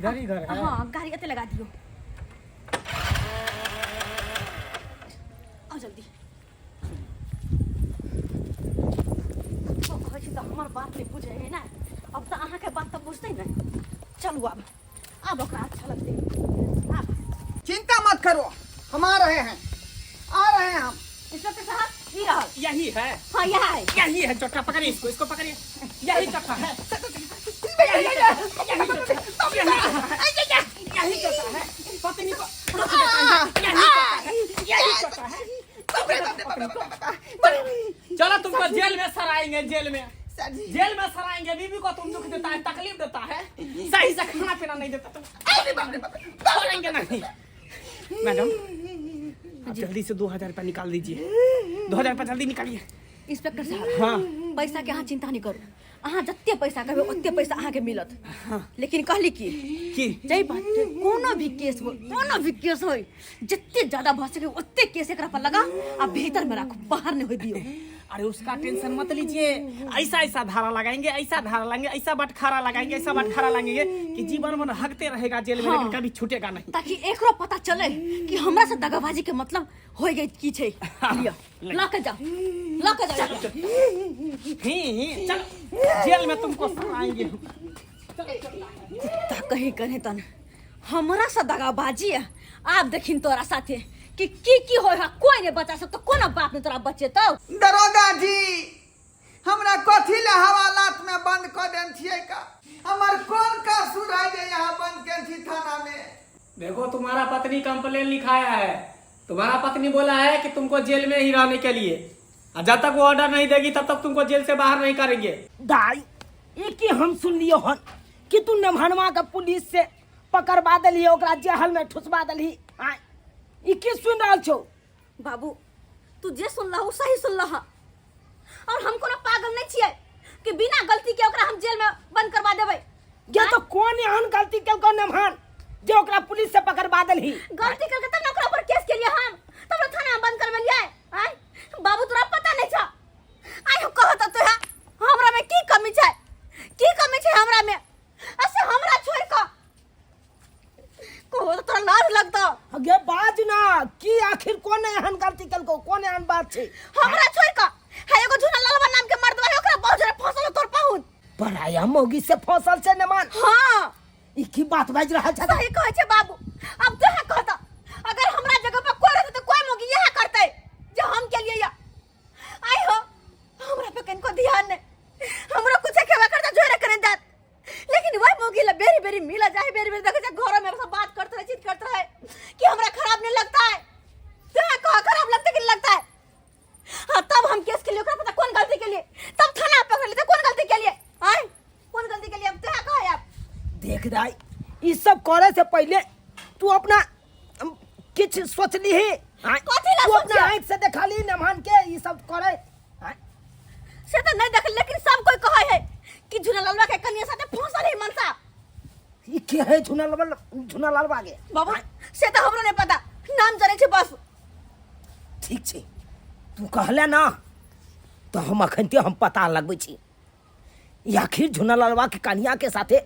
इधर ही घर है। हाँ गाड़ी अते लगा दियो। आओ जल्दी। तो कहे छी तो हमार बात नहीं बुझे है ना। अब तो अहाँ के बात तो बुझते ना। चलू अब ओकरा अच्छा लगते। चिंता मत करो, हम आ रहे हैं, आ रहे हैं हम। इंस्पेक्टर साहब ये रहा। यही है। हाँ यहाँ है। यही है चोटा, पकड़िए इसको पकड़िए। यही चोटा है। यही चोटा है। पत्नी को यही चोटा है। चलो तुमको जेल में सराएंगे, जेल में सराएंगे। बीबी को तुम दुख देता है, तकलीफ देता है, सही से खाना पीना नहीं देता तुम, छोड़ेंगे नहीं। मैडम जल्दी से 2000 रुपया निकाल दीजिए। 2000 रुपया जल्दी निकालिए। इंस्पेक्टर साहब हाँ पैसा के अहाँ चिंता नहीं करू। अहाँ जत्ते पैसा कहबे ओत्ते पैसा अहाँ के मिलत। लेकिन कहली की जई बात कोनो भी केस हो जत्ते ज्यादा भ सके ओत्ते केस एकरा पर लगा आ भीतर में रखो, बाहर नहीं होई दियो। अरे उसका टेंशन मत लीजिए। ऐसा धारा लगाएंगे, ऐसा बटखारा लगाएंगे, ऐसा बटखारा लगाएंगे कि जीवन भर हगते रहेगा जेल में। लेकिन कभी छूटेगा नहीं, ताकि एकरो पता चले कि हमरा से दगाबाजी के मतलब हो गई की छै। ला के जाओ। चल जेल में तुमको सराएंगे। कुत्ता कहीं करे तन हमरा से दगाबाजी है। आप देखिन तोरा साथे कि होय है, कोई नहीं बचा सकता। कोनो बाप ने तोरा बचे तो। दरोगा जी हमरा कथी ले हवालात में बंद कर देन छिए का? हमर कौन का सुराय दे यहाँ बंद के छी थाना में? देखो तुम्हारा पत्नी कंप्लेन लिखाया है। तुम्हारा पत्नी बोला है कि तुमको जेल में ही रहने के लिए, और जब तक वो ऑर्डर नहीं देगी तब तक तुमको जेल से बाहर नहीं करेंगे। दाई एक ही हम सुन लियो हन कि तू नमहनवा का पुलिस से पकड़वा दली, ओकरा जेल में ठुसवा दली। आय ई की सुन रहल छौ? बाबू तू जे सुन लहू सही सुन लहा। और हम कोनो पागल नहीं छिए कि बिना गलती के ओकरा हम जेल में बंद करवा देबै। ये तो कौन एहन गलती केलको नमहन जे ओकरा पुलिस से पकड़वा दली? गलती करके तब ना ओकरा पर केस के लिए हम तब ना थाना में बंद करवा लिए। आय बाबू तोरा पता नहीं छ। आय हम कहत तो है हमरा में की कमी छै? हमरा में? ऐसे हमरा छोड़ के को तो लाज लगता। गे बाज ना कि आखिर कौन एहन गलती केलको, कौन एहन बात छै? हमरा छोड़ के है एगो झूना लालवा नाम के मर्दवा है, ओकरा बहुत जरे फसल तोर पाहुन पराया मौगी से फसल से नमन। हां ई की बात बाज रहल छ? सही कहै छै बाबू। अब तो है कहता अगर हमरा जगह पर कोई रहते तो कोई मौगी यह करते जो हम के लिए या। आई हो हमरा पे कनको ध्यान नहीं, हमरा कुछ खेवा करता जोरे करे दात। लेकिन वही मौगी ला बेरी बेरी मिला जाए, बेरी बेरी देखे घर में सब बात करते रहे, चीज करते रहे कि हमरा खराब नहीं लगता है। तो कहा खराब लगता कि नहीं लगता है? हाँ तब हम केस के लिए ओकरा पता कौन गलती के लिए तब थाना पकड़ लेते कौन गलती के लिए। आए कौन गलती के लिए अब तो कहा है आप देख दाई ई सब करे से पहले तू अपना किछ सोच ली है। कथी ला तू अपना सोचिया? आँख से देखा ली नमहन के ई सब करे। से तो नहीं देख, लेकिन सब कोई कहे है कि झूना लालवा के कन्या साथे फंसल है मनसा। ई के है झुना लाल बागे? बाबू से तो हमरो नहीं पता, नाम जाने छे बस। ठीक छे तू कहले ना तो हम अखनते हम पता लगबै छी ई आखिर झुना लालवा के कन्या के साथे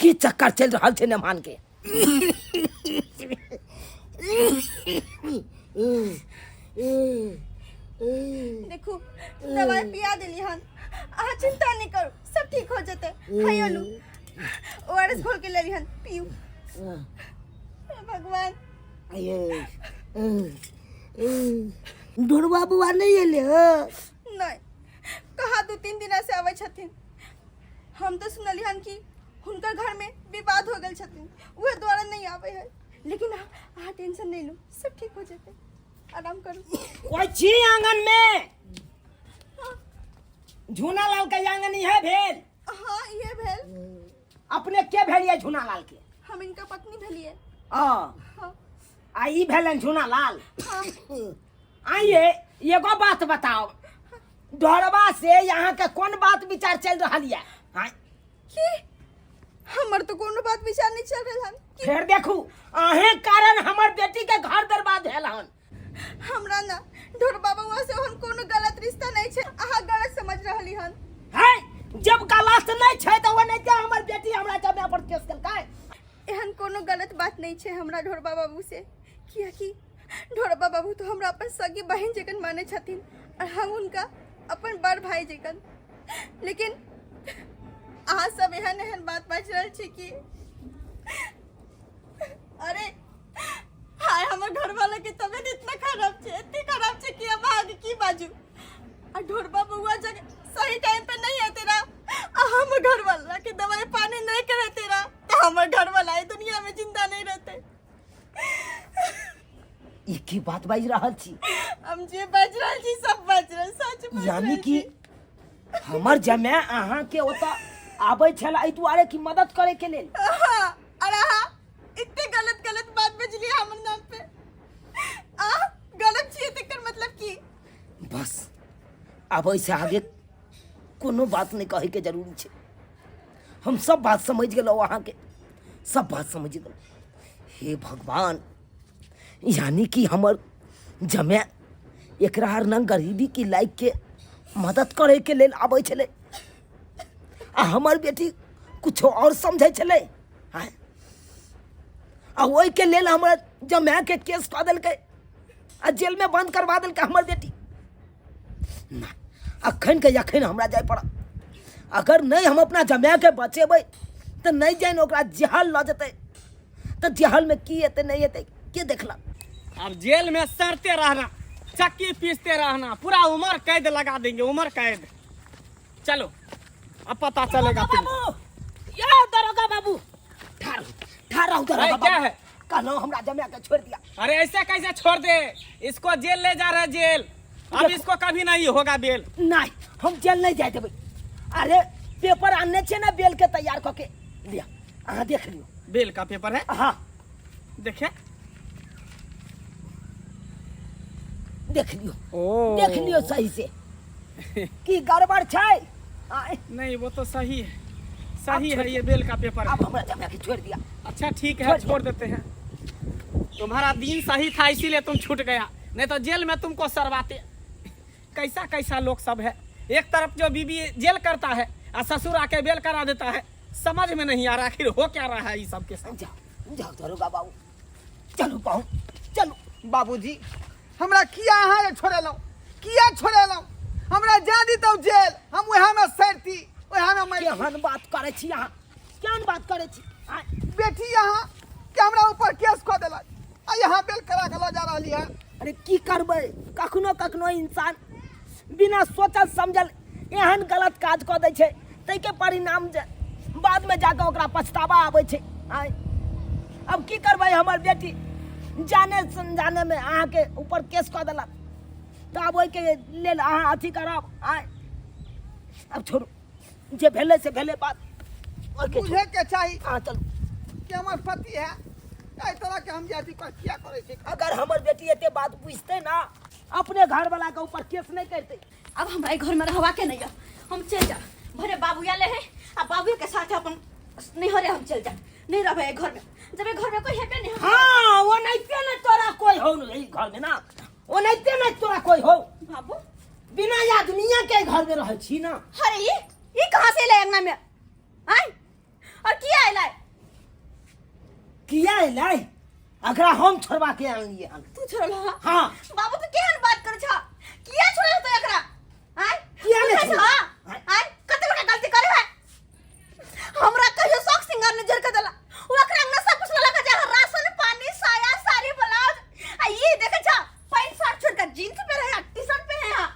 की चक्कर चल रहल छे नमहन के। देखो दवाई पिया देली हन, आ चिंता नहीं करो सब ठीक हो जते। खाइयो ओआरएस खोल के लेली हन पियो। भगवान ढोरबा बुआ नहीं एले हो? नहीं कहा 2-3 दिन से आवे छथिन। हम तो सुनली हन कि हुनकर घर में विवाद हो गेल छथिन, उहे द्वारा नहीं आवे है। लेकिन आ टेंशन नहीं लो, सब ठीक हो जते, आराम करो। कोई छी आंगन में? झूना लाल के आंगन है भेल? हाँ ये भेल। अपने के भेलिए झूना लाल के? हम इनका पत्नी भेलिए। हाँ आई भेलन झूना लाल। हाँ। आइए एगो बात बताओ, ढोरबा से यहाँ के कौन बात विचार चल रहा है? की हमर तो कोनो बात विचार नहीं चल रहल हन। फिर देखू आहे कारण हमर बेटी के घर बर्बाद भेल हन। हमरा ना ढोर बाबा से हम कोनो गलत रिश्ता नहीं छे, आहा गलत समझ रहली हन। है जब गलत नहीं छे तो वो नहीं हमर बेटी हमरा जमे पर केस केलकै। एहन कोनो गलत बात नहीं छे हमरा ढोरबा बाबू से, किया कि ढोरबा बाबू तो हमरा अपन सगी बहन जगन माने छथिन और हम उनका अपन बड़ भाई जगन। लेकिन अहाँ सब एहन एहन बात बाज रहल छी कि अरे हाय हमर घर वाला के तबियत इतना खराब छे, इतनी खराब छे कि अब आगे की बाजू। और ढोरबा बउआ जगह सही टाइम पे नहीं है तेरा, हम घर वाला के दवाई पानी नहीं करे तेरा, तो हमारे घर वाला इस दुनिया में जिंदा नहीं रहते। ई की बात बाज रहा छी? हम जे बाज रहल छी सब बाज रहल, सच बाज यानी कि हमर जमे अहाँ के ओता आबै छल एहि दुआरे की मदद करे के लेल? अरे हाँ, इतने गलत गलत बात बजली हमर नाम पे। गलत छी तेकर मतलब की? बस अब ऐसे आगे कोनो बात नहीं कहे के जरूरी छे। हम सब बात समझ गेलो, अहाँ के सब बात समझ गेलो। हे भगवान, यानी कि हमर जमे एकरा न गरीबी की लायक के मदद करे के लेल आबै छले, आ हमर बेटी कुछ और समझे छले। आ ओहि के लेल हमर जमे के केस कऽ देलकै आ जेल में बंद करवा देलकै हमर बेटी। ना, अखन के अखन हमरा जाय पड़त। अगर नहीं हम अपना जमे के बचेबै तो नहीं जाइन ओकरा जेहल ल जेतै, तो जेहल में की हेतै नहीं हेतै के देखला। अब जेल में सड़ते रहना, चक्की पीसते रहना, पूरा उम्र कैद लगा देंगे, उम्र कैद। चलो अब पता चलेगा तुमको। या दरोगा बाबू, ठार ठार रहो दरोगा क्या बाबू। है? कहलो हमरा जमे के छोड़ दिया। अरे ऐसे कैसे छोड़ दे? इसको जेल ले जा रहे जेल। अब इसको कभी नहीं होगा बेल। नहीं, हम जेल नहीं जाए देबै। अरे पेपर आनने छे ना बेल के तैयार करके लिया, अहाँ देख लियो। बेल का पेपर है? हाँ देखे देख लियो, ओ देख लियो सही से की गड़बड़ छै। आय, नहीं वो तो सही है, सही है, ये बेल का पेपर है। अब हमरा जमे के छोड़ दिया। अच्छा ठीक है, छोड़ देते हैं। तुम्हारा दिन सही था इसीलिए तुम छूट गया, नहीं तो जेल में तुमको सरवाते। कैसा कैसा लोग सब है। एक तरफ जो बीबी जेल करता है और ससुर आके बेल करा देता है, समझ में नहीं आ रहा आखिर हो क्या रहा है ये सब के साथ। जाओ जाओ दरोगा बाबू, चलू पाऊ चलू। बाबूजी हमरा किया अहाँ छोड़े लो, किया छोड़े लो? हमरा जा दी तो जेल, हम वहाँ में सड़ती, वहाँ में मर। केहन बात करे छी अहाँ? केहन बात करे छी? आय, बेटी यहाँ के हमरा ऊपर केस कऽ देलक आ यहाँ बेल करा के ला जा रही है। अरे की करबै, कखनो कखनो इंसान बिना सोचल समझल एहन गलत काज कऽ दै छै, तै के परिणाम जे बाद में जाके ओकरा पछतावा आबै छै। आय, अब की करबै, हमर बेटी जाने संजाने में अहाँ के ऊपर केस कऽ देलक, तो अब ओहि के लेल अहाँ अथी करब। आय, अब छोड़ू, जे भेलै से भेलै बात। और के मुझे के चाहिए हाँ चलू। कि हमार पति है एहि तरह के हम जाति पर किया करे छी? अगर हमर बेटी एते बात बुझते ना, अपने घर वाला के ऊपर केस नहीं करते। अब हमारे घर में रहवा के नहीं है, हम चल जा। भरे बाबूया ले है, अब बाबूया के साथ अपन नहीं हो रहे, हम चल जा। नहीं रहे घर में, जब घर में कोई है पे नहीं। हाँ, वो नहीं तोरा कोई हो नहीं घर में ना, वो नहीं तोरा कोई हो। बाबू बिना आदमिया के घर में रहे छी ना। अरे ये कहाँ से ले अंगना में? आय, और किया है लाए? किया है लाई? अगर हम छोड़वा के आनिए हम। तू छोड़ला? हाँ। बाबू तू केहन बात कर छा? किया छोड़ला तो एकरा? आय, किया ले तू छोड़ा? हां आय, कते बड़ा गलती करे है? हमरा कहियो शौक सिंगार ने जर के देला, ओकरा अंगना सब कुछ लगा जा, राशन पानी साया साड़ी ब्लाउज। आ ये देखे छा, पैंट शर्ट छोड़ के जींस पे रहे, टी-शर्ट पे है।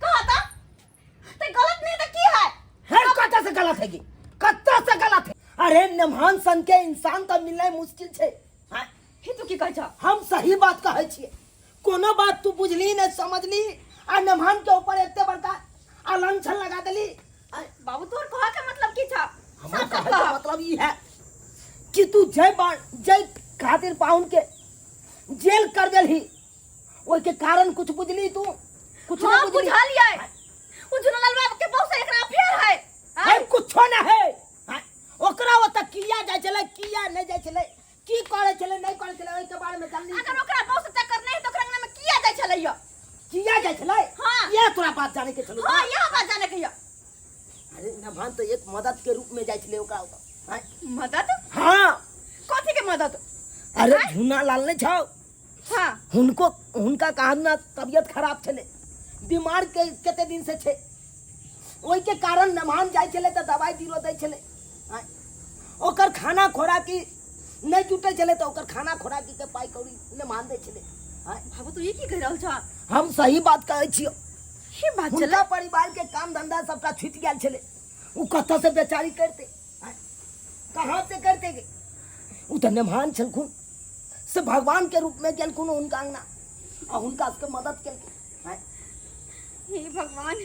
कहा था ते गलत नहीं तो की है? है कत्ता से गलत है की? कत्ता से गलत है? अरे नमहान सन के इंसान तो मिलना मुश्किल छे। हाँ? ही तू की कह छा? हम सही बात कहे छिए। कोनो बात तू बुझली नहीं समझली, आ नमहान के ऊपर एते बड़का अलंछन लगा देली। बाबू तोर कहा के मतलब की था? हमार कहे का मतलब ई है कि तू जय खातिर पाउन के जेल कर देलही, ओई के कारण कुछ बुझली तू? कुछ हाँ, नहीं बुझली। बुझा लिया है। उजलाल बाबू के बहुत से एकरा अफेयर है। है कुछो ना है। हाँ? ओकरा ओत किया जाय छले, किया नहीं जाय छले, की करे छले नहीं करे छले, ओई के बारे में जानली। अगर ओकरा बहुत से चक्कर नहीं तो ओकरा अंगना में किया जाय छले यो। किया जाय छले? हाँ। ये तोरा बात जाने के छलो। हां यह बात जाने के यो। अरे नभान तो एक मदद के रूप में जाय छले ओकरा ओत। हाँ? मदद? हाँ, के मदद। अरे झूना लाल ने छाओ हाँ उनको उनका कहा ना तबियत खराब चले बीमार के कते दिन से छे ओई के कारण नमान जाय चले तो दवाई दिलो दै चले आय। ओकर खाना खोराकी नहीं जुटे चले तो ओकर खाना खोराकी के पाई कौड़ी ने मान दे चले आय। बाबू तू ये की कह रहल छ? हम सही बात कहै छियो। ये बात चले उनका परिवार के काम धंधा सबका छूट गेल चले उ कत्ता से बेचारी करते आय। कहाँ से करते गे उ तो नेमान छलखुन से भगवान के रूप में गेलखुन उनका अंगना और उनका उसके मदद केलखिन आय। हे भगवान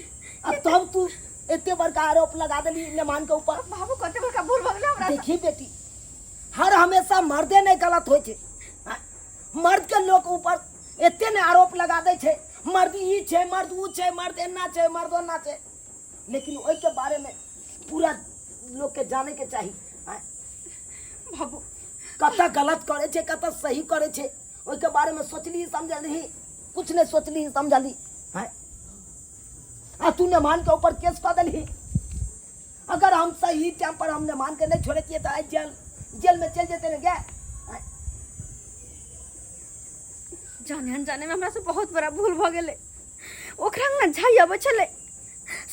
अब तब तू इतने बड़का आरोप लगा दिली नेमान के ऊपर। बाबू कते बड़का भूल भ गेलै हमरा से। देखी बेटी हर हमेशा मर्दे नहीं गलत होय छे आय। मर्द के लोग ऊपर इतने ने आरोप लगा दे छे मर्द ई छे मर्द ऊ छे मर्द एना छे मर्द ओना छे लेकिन ओई के बारे में पूरा लोग के जाने के चाहिए आय। बाबू कत्ता गलत करे छे कत्ता सही करे छे ओई के बारे में सोचली समझली कुछ नहीं सोचली समझली आय। आ तू नेमान के ऊपर केस कर दिली। अगर हम सही टाइम पर हम नेमान के नहीं छोड़े तो आज जेल में चल जेते गया। जाने अनजाने में हमरा से बहुत बड़ा भूल भ गेलै। ओकरा न झाई आबै छलै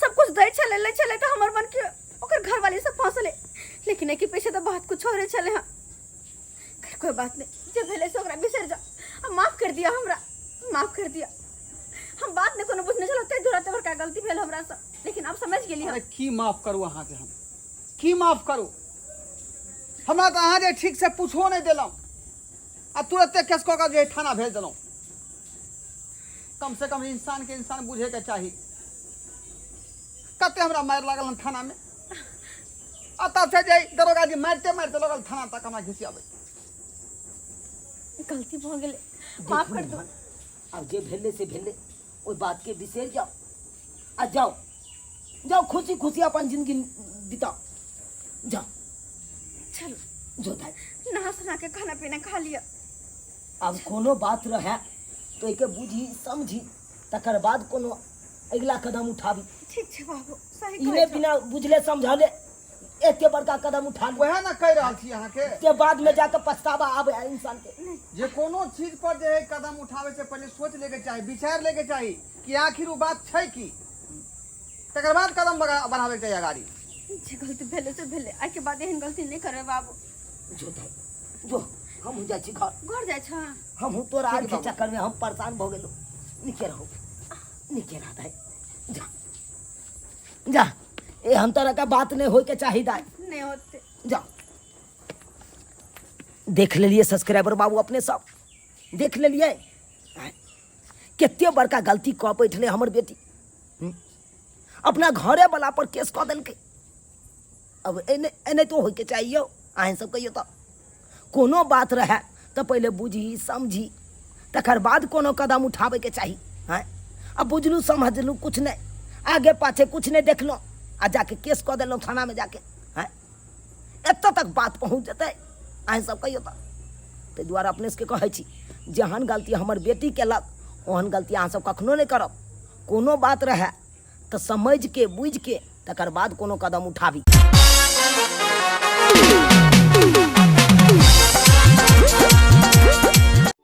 सब कुछ दै छलै ले छलै तो हमर मन के ओकर घर वाली से फंसले लेकिन एक पीछे तो बात कुछ और छलै। हां कोई बात नहीं जे भेले से ओकरा बिसर जा। अब माफ कर दिया हमरा माफ कर दिया। हम बात ने कोनो बुझने चलो ते दुराते बड़का गलती भेल हमरा से लेकिन अब समझ गेली। अरे की माफ करू अहाँ के हम की माफ करू हमरा तो अहाँ जे ठीक से पूछो नहीं दिलौं आ तुरंते केस कऽ के जे थाना भेज दिलौं। कम से कम इंसान के इंसान बुझे के चाही। कते हमरा मार लागल हन थाना में आ तब से जे दरोगा जी मारते मारते लगल थाना तक हमरा घिसियाबे। गलती भ गेलै माफ कर दो। अब जे भेले से भेले ओई बात के बिसर जाओ आ जाओ जाओ खुशी खुशी अपन जिंदगी बिताओ जाओ चलो जो दाई नहा सुना के खाना पीना खा लिया। अब कोनो बात रहे तो एके बुझी समझी तकर बाद कोनो अगला कदम उठाबी। ठीक छै बाबू सही इने कहै छ। बिना बुझले समझले एते बड़का कदम उठा ले वह ना कह रहल छी अहाँ के बाद में जाकर पछतावा आवे है इंसान के। जे कोनो चीज पर जे है कदम उठावे से पहले सोच लेके चाही विचार लेके चाही कि आखिर वो बात छै की तकर बाद कदम बढ़ावे के चाही आगाड़ी। जे गलती भेले से भेले आइ के बाद एहन गलती नहीं करबे बाबू। जो दाई जो हम जा छी घर जाय छ। हम तोरा आज के चक्कर में हम परेशान भ गेलो निके रहो निके रह दाई जा जा ए हम तरह का बात नहीं होय के चाहिए दाई नहीं होते जा। देख लेलिए सब्सक्राइबर बाबू अपने सब देख लेलिए कितने बड़का गलती कऽ बैठले हमर बेटी अपना घरे वाला पर केस कऽ देलकै। अब एने तो होय के चाहिए अहें सब कहियो तो कोनो बात रहे तो पहले बुझी समझी तकर बाद कोनो कदम उठावे के चाहिए हैं। अब बुझलू समझलू कुछ नहीं आगे पाछे कुछ नहीं देखलो आ जाके केस कऽ देलहुँ थाना में जाके हैं एत तक बात पहुँच जेतै अहें सब कहियो तो ताहि दुआरे अपने सबके कहै छी जहन गलती हमर बेटी केलक ओहन गलती अहाँ सब कखनो नहीं करब। कोनो बात रहे तो समझ के बुझ के तकर बाद कोनो कदम उठाबी।